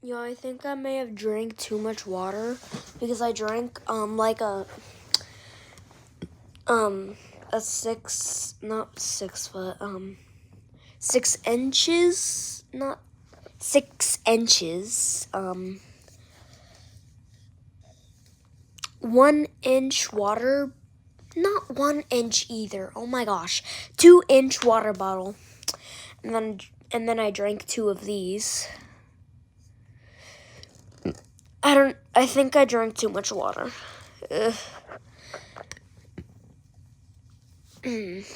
Yeah, I think I may have drank too much water because I drank like a 6 inches, not 6 inches, 1 inch water, not 1 inch either. Oh my gosh, 2 inch water bottle, and then I drank 2 of these. I think I drank too much water. Ugh.